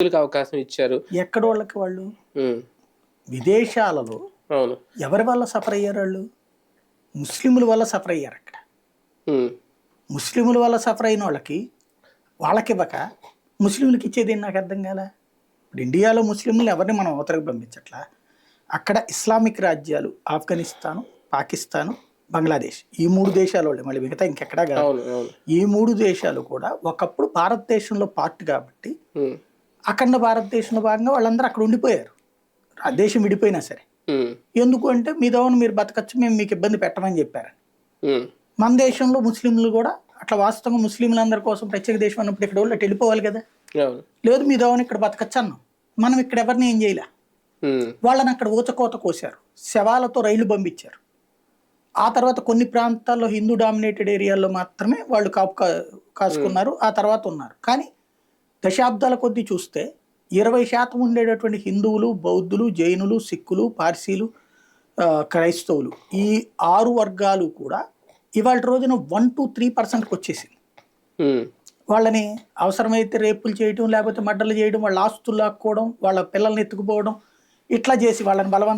అవకాశం ఇచ్చారు. ఎక్కడ వాళ్ళకి వాళ్ళు ఉమ్, విదేశాలలో అవును. ఎవరి వల్ల సఫర్ అయ్యారు? వాళ్ళు ముస్లింల వల్ల సఫర్ అయ్యారు. అక్కడ ఉమ్, ముస్లింల వల్ల సఫర్ అయిన వాళ్ళకి ఇవ్వక ముస్లింలకి ఇచ్చేది నాకు అర్థం కాల. ఇప్పుడు ఇండియాలో ముస్లింలు ఎవరిని మనం అవతలకు పంపించట్లా. అక్కడ ఇస్లామిక్ రాజ్యాలు ఆఫ్ఘనిస్తాను, పాకిస్తాను, బంగ్లాదేశ్ ఈ 3 దేశాల వాళ్ళే, మళ్ళీ మిగతా ఇంకెక్కడా కాదు. అవును, అవును. ఈ 3 దేశాలు కూడా ఒకప్పుడు భారతదేశంలో పార్ట్ కాబట్టి ఉమ్, అఖండ భారతదేశంలో భాగంగా వాళ్ళందరూ అక్కడ ఉండిపోయారు. ఆ దేశం విడిపోయినా సరే. ఉమ్, ఎందుకు అంటే మీ దోవన మీరు బతకచ్చు, మేము మీకు ఇబ్బంది పెట్టమని చెప్పారు. ఉమ్, మన దేశంలో ముస్లింలు కూడా అట్లా వాస్తవంగా ముస్లింలందరి కోసం ప్రత్యేక దేశం అన్నప్పుడు ఇక్కడ వాళ్ళు అటు వెళ్ళిపోవాలి కదా. అవును. లేదు మీ దోవన ఇక్కడ బతకచ్చు అన్నాం. మనం ఇక్కడ ఎవరిని ఏం చేయలే. ఉమ్, వాళ్ళని అక్కడ ఊచకోత కోసారు, శవాలతో రైళ్లు పంపించారు. ఆ తర్వాత కొన్ని ప్రాంతాల్లో హిందూ డామినేటెడ్ ఏరియాల్లో మాత్రమే వాళ్ళు కాసుకున్నారు. ఆ తర్వాత ఉన్నారు. కానీ దశాబ్దాల కొద్దీ చూస్తే 20% ఉండేటటువంటి హిందువులు, బౌద్ధులు, జైనులు, సిక్కులు, పార్సీలు, క్రైస్తవులు ఈ 6 వర్గాలు కూడా ఇవాళ రోజున 1 to 3% వచ్చేసింది. ఉమ్, వాళ్ళని అవసరమైతే రేపులు చేయడం, లేకపోతే మర్డర్లు చేయడం, వాళ్ళ ఆస్తులు లాక్కోవడం, వాళ్ళ పిల్లల్ని ఎత్తుకుపోవడం, ఇట్లా చేసి వాళ్ళని బలవంతం